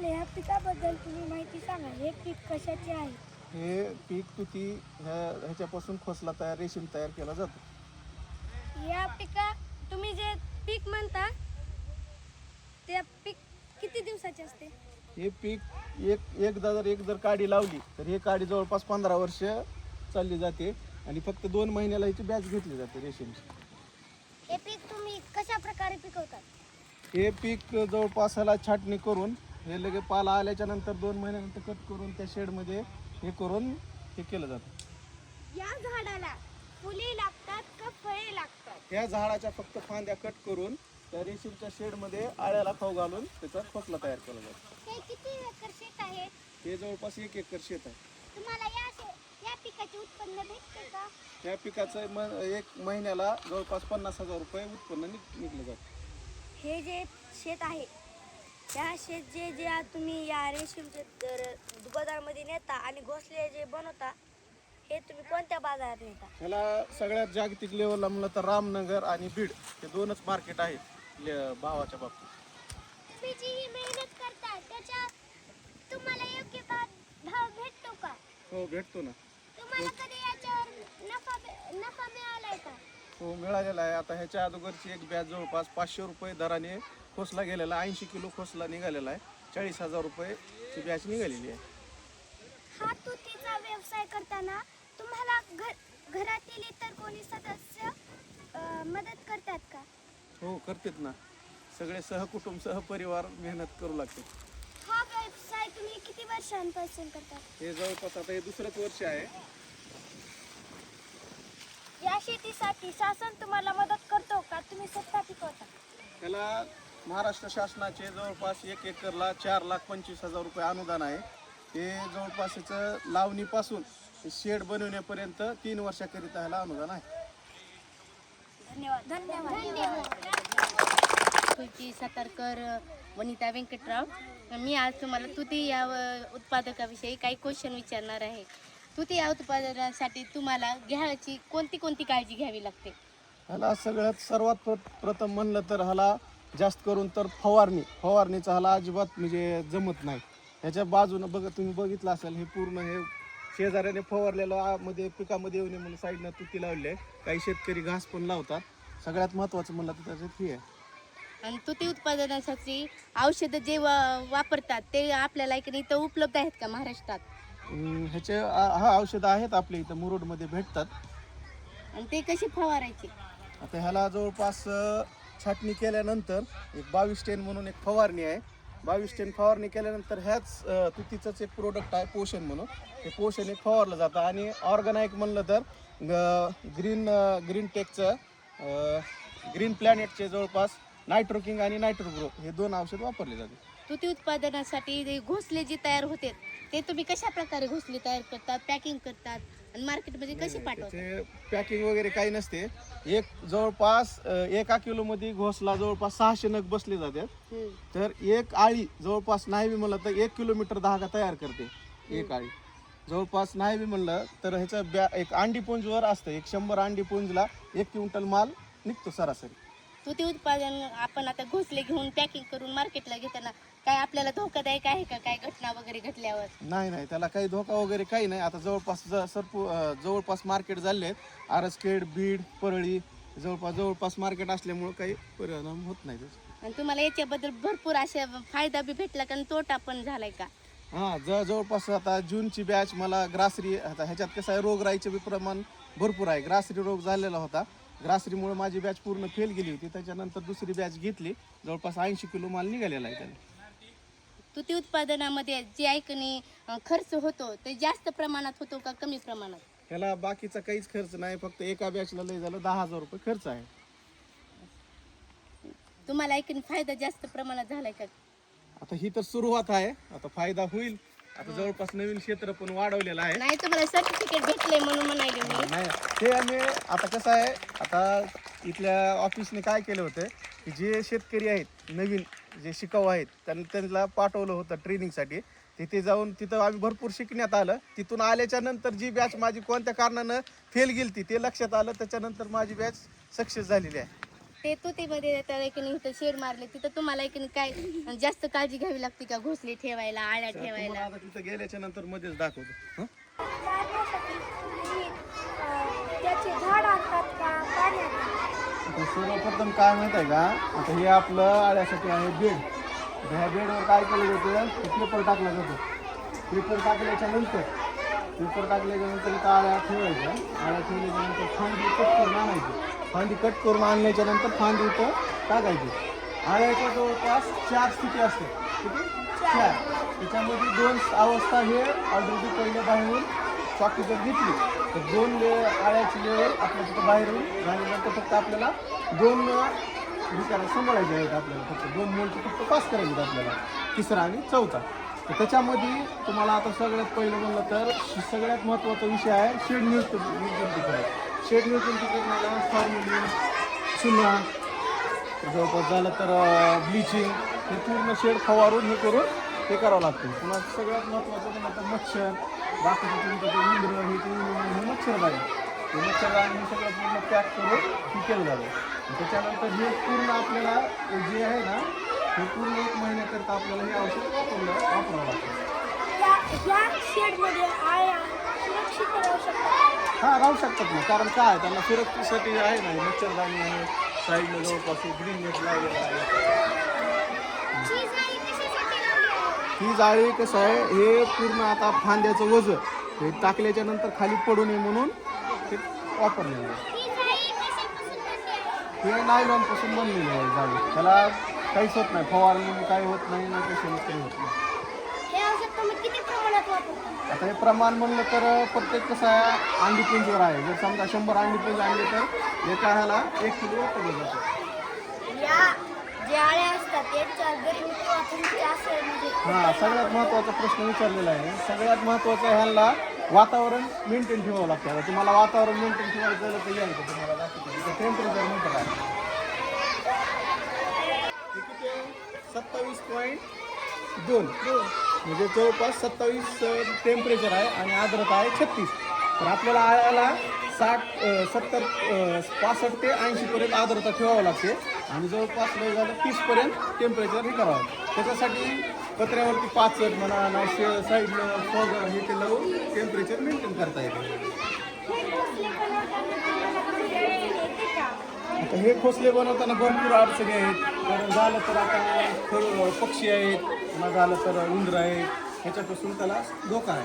मला ह्या पिकाबद्दल तुम्ही माहिती सांगा. हे पीक कशाचे आहे? हे पीक तुती ह्याच्यापासून खोसला तयार रेशीम तयार केला जातो. या पिका तुम्ही जे पीक म्हणता ते पीक किती दिवसाचे असते? हे पीक एकदा जर काडी लावली तर हे काडी जवळपास 15 वर्ष चालली जाते आणि फक्त 2 महिन्याला ह्याची बॅच घेतली जाते रेशीमची. हे पीक तुम्ही कशा प्रकारे पिकवतात? हे पीक जवळपास ह्याला छाटणी करून हे लगे पाला आल्याच्या नंतर 2 महिन्यानंतर कट करून त्या शेडमध्ये हे करून हे केलं जातं. या झाडाला फुले लागतात का फळे लागतात? त्या झाडाच्या फक्त फांद्या कट करून त्या रेशीमच्या शेडमध्ये आळ्याला खाऊ घालून त्याचा खोसला तयार केला जातो. हे किती एकर शेत आहे? हे जवळपास 1 एकर शेत आहे. तुम्हाला या पिकाचे उत्पन्न भेटते का? या पिकाचं 1 महिन्याला जवळपास 50,000 रुपये उत्पन्न निघलं जातं. हे जे शेत आहे त्या शेत जे तुम्ही या रेशीमचे दुकानामध्ये नेता आणि घोसले जे बनवता हे तुम्ही कोणत्या बाजारात नेता? ह्याला सगळ्यात जागतिक लेवलला म्हणलं तर रामनगर आणि बीड हे 2च मार्केट आहेत भावाच्या बाबतीत. तुम्ही जी ही मेहनत करता त्याच्या तुम्हाला योग्य भाव भेटतो का? हो भेटतो ना. तुम्हाला कधी याच्यावर नफा मिळालाय का? हो मिळालेला आहे. आता ह्याच्या अगोदरची एक बॅच जवळपास 500 रुपये दराने खोसला गेलेला 80 किलो खोसला निघालेला आहे. 40,000 रुपयेची बॅच निघालेली आहे. हा तुतीचा व्यवसाय करताना तुम्हाला घरातील इतर कोणी सदस्य मदत करतात का? हो करतात ना. सगळे सहकुटुंब सहपरिवार मेहनत करू लागते. हा व्यवसाय तुम्ही किती वर्षांपासून करता? हे जवळपास आता हे 2रंच वर्ष आहे. या शेतीसाठी शासन तुम्हाला मदत करतो का तुम्ही स्वतः पिकवता? त्याला महाराष्ट्र शासनाचे जवळपास 1 एकरला 4,25,000 रुपये अनुदान आहे. हे जवळपास याचं लावणीपासून शेड बनवण्यापर्यंत 3 वर्षाकरिता ह्याला अनुदान आहे. धन्यवाद. धन्यवाद. तुळशी सातारकर, वनिता व्यंकटराव. मी आज तुम्हाला तुती या उत्पादकाविषयी काही क्वेश्चन विचारणार आहे. तुती या उत्पादनासाठी तुम्हाला घ्यायची कोणती काळजी घ्यावी लागते? ह्याला सर्वात प्रथम म्हणलं तर ह्याला जास्त करून तर फवारणीचा ह्याला अजिबात म्हणजे जमत नाही. ह्याच्या बाजूनं तुम्ही बघितलं असेल हे पूर्ण हे शेजाऱ्याने फवारलेलं मध्ये पिकामध्ये येऊ नये म्हणून साईडनं तुती लावली आहे. काही शेतकरी घास पण लावतात. सगळ्यात महत्त्वाचं म्हणलं तर त्याच्यात हे आहे. आणि तुती उत्पादनासाठी औषधं जे वापरतात ते आपल्याला इथं उपलब्ध आहेत का महाराष्ट्रात? ह्याचे औषधं आहेत आपल्या इथं मुरुडमध्ये भेटतात. आणि ते कशी फवारायचे? आता ह्याला जवळपास छाटणी केल्यानंतर एक 22 10 म्हणून एक फवारणी आहे. 22 10 फवारणी केल्यानंतर ह्याच तुतीचंच एक प्रोडक्ट आहे पोषण म्हणून. हे पोषण एक फवारलं जातं. आणि ऑर्गॅनिक म्हणलं तर ग्रीन टेकचं ग्रीन प्लॅनेटचे जवळपास नायट्रोकिंग आणि नायट्रोग्रो हे 2 औषध वापरले जाते. तुती उत्पादनासाठी घोसले जे तयार होते ते तुम्ही कशा प्रकारे घोसले तयार करतात, पॅकिंग करतात आणि मार्केटमध्ये कसे पाठवतात? ते पॅकिंग वगैरे काही नसते. जवळपास 1 किलोमध्ये घोसला जवळपास 600 नग बसले जातात. तर एक आळी जवळपास नाही बी म्हणलं तर 1 किलोमीटर धागा तयार करते. एक आळी जवळपास नाही बी म्हणलं तर ह्याचं एक अंडीपुंजवर असतं. 100 अंडीपुंजला 1 क्विंटल माल निघतो सरासरी. तुती उत्पादन आपण आता घोसले घेऊन पॅकिंग करून मार्केटला घेताना काय आपल्याला धोकादायक आहे का? काय घटना वगैरे घडल्यावर? नाही त्याला काही धोका वगैरे काही नाही. आता जवळपास मार्केट झाले आहेत. आरसखेड, बीड, परळी जवळपास मार्केट असल्यामुळे काही परिणाम होत नाही त्याचा. आणि तुम्हाला याच्याबद्दल भरपूर अशा फायदा बी भेटला का आणि तोटा पण झालाय का? हां जवळपास आता जूनची बॅच मला ग्रासरी आता ह्याच्यात कसं आहे रोगराईचं बी प्रमाण भरपूर आहे. ग्रासरी रोग झालेला होता. ग्रासरीमुळे माझी बॅच पूर्ण फेल गेली होती. त्याच्यानंतर दुसरी बॅच घेतली. जवळपास 80 किलो माल निघालेला आहे त्याला. तुती उत्पादनामध्ये जे ऐकणी खर्च होतो ते जास्त प्रमाणात होतो का कमी प्रमाणात? त्याला बाकीचा काहीच खर्च नाही. फक्त एका बॅचला लय झालं 10,000 रुपये खर्च आहे. तुम्हाला ऐकणी फायदा जास्त प्रमाणात झालाय का? आता ही तर सुरुवात आहे. आता फायदा होईल. आता जवळपास नवीन क्षेत्र पण वाढवलेलं आहे. नाही तुम्हाला सर्टिफिकेट भेटले म्हणून म्हणाले मी. नाही ते आम्ही आता कसं आहे आता इथल्या ऑफिसने काय केलं होतं की जे शेतकरी आहेत नवीन जे शिकाऊ आहेत त्यांना पाठवलं होतं ट्रेनिंगसाठी. तिथे जाऊन तिथं आम्ही भरपूर शिकण्यात आलं. तिथून आल्याच्या नंतर जी बॅच माझी कोणत्या कारणानं फेल गेली ते लक्षात आलं. त्याच्यानंतर माझी बॅच सक्सेस झालेली आहे. ते तुतीमध्ये तर एकीने इथं शेड मारले तिथं तुम्हाला एकीने काय जास्त काळजी घ्यावी लागते का घोसले ठेवायला, आळ्या तुम्हाला ठेवायला? आता तिथं गेल्याच्या नंतर मध्येच दाखवतो हं? काढण्यासाठी तुम्ही, त्याचे झाड असतात का पाण्यात? आता सर्वप्रथम काय माहित आहे का, आता हे आपलं आळ्यासाठी आहे बेड. आता ह्या बेडवर काय केलं जातं, पेपर टाकला जातो. पेपर टाकल्याच्या नंतर इथं आळ्या ठेवायच्या. आळ्या ठेवल्याच्या नंतर फांदी कट करून आणायची. फांदी कट करून आणल्याच्या नंतर फांदी इथं टाकायची. आळ्याच्या जवळपास 4 स्थिती असतात. किती? 4. त्याच्यामध्ये 2 अवस्था हे ऑलरेडी पहिल्या बाहेरून चॉकी जर घेतली तर 2 आळ्याची लेवल आपल्या तिथं बाहेरून झाल्यानंतर फक्त आपल्याला 2 विचारा सांभाळायचे आहेत. आपल्याला फक्त 2 मोलचे फक्त पास करायचे आहेत आपल्याला, 3रा आणि 4था. तर त्याच्यामध्ये तुम्हाला आता सगळ्यात पहिलं म्हणलं तर सगळ्यात महत्त्वाचा विषय आहे शेड न्यूट्रंटिफायर. शेड न्यूट्रंटिफायरला फॉर्म्युलिन, चुना, जवळपास झालं तर ब्लिचिंग, हे पूर्ण शेड फवारून हे करून हे करावं लागतं. पुन्हा सगळ्यात महत्त्वाचं म्हणजे आता मच्छर, बाकीचं तुमचं ते उंदरं हे मच्छरदाणी, ते मच्छरदाणी हे सगळं पूर्ण पॅक करून हे केलं जातं. त्याच्यानंतर हे पूर्ण आपल्याला जे आहे ना, हे पूर्ण 1 महिन्याकरता आपल्याला हे औषध वापरावं लागतं. या शेडमध्ये आळ्या सुरक्षित राहू शकतात? हां, राहू शकतात ना. कारण काय आहे, त्यांना सुरक्षेसाठी आहे ना, मच्छरदाणी आहे, साईडला जवळपास ग्रीन नेट लावलेलं आहे. ही जाळी कसं आहे, हे पूर्ण आता फांद्याचं वजन हे टाकल्याच्या नंतर खाली पडू नये म्हणून ते वापरलेलं आहे. हे नायलॉनपासून बनलेलं आहे जाळी. त्याला काहीच होत नाही, फवारणी काही होत नाही ना, कशाने काही होत नाही. हे औषध तुम्ही किती प्रमाणात वापरता? आता हे प्रमाण म्हणलं तर प्रत्येक कसं आहे अंडीपुंजीवर आहे. जर समजा 100 अंडीपुंज आणले तर एका ह्याला 1 किलो वापरलं जातं. या जे आळ्या असतात त्यांच्या गरमी किंवा थंडी असेल म्हणजे हां, सगळ्यात महत्त्वाचा प्रश्न विचारलेला आहे. सगळ्यात महत्त्वाचं ह्याला वातावरण मेंटेन ठेवावं लागतं. आता तुम्हाला वातावरण मेंटेन ठेवायचं झालं तर यायचं तुम्हाला दाखवतो. टेम्परेचर म्हणतात आहे 27.2 म्हणजे जवळपास 27 टेम्परेचर आहे आणि आर्द्रता आहे 36. तर आपल्याला आळ्याला 70 65 ते 80पर्यंत आर्द्रता ठेवावं लागते आणि जवळपास लय झालं 30पर्यंत टेम्परेचर हे करावं. त्याच्यासाठी पत्र्यावरती 5 म्हणा नाही साईडनं फॉग हे ते लावून टेम्परेचर मेंटेन करता येते. आता हे खोसले बनवताना भरपूर अडचणी आहेत. कारण झालं तर आता पक्षी आहेत, पुन्हा झालं तर उंदरं आहेत, ह्याच्यापासून त्याला धोका आहे.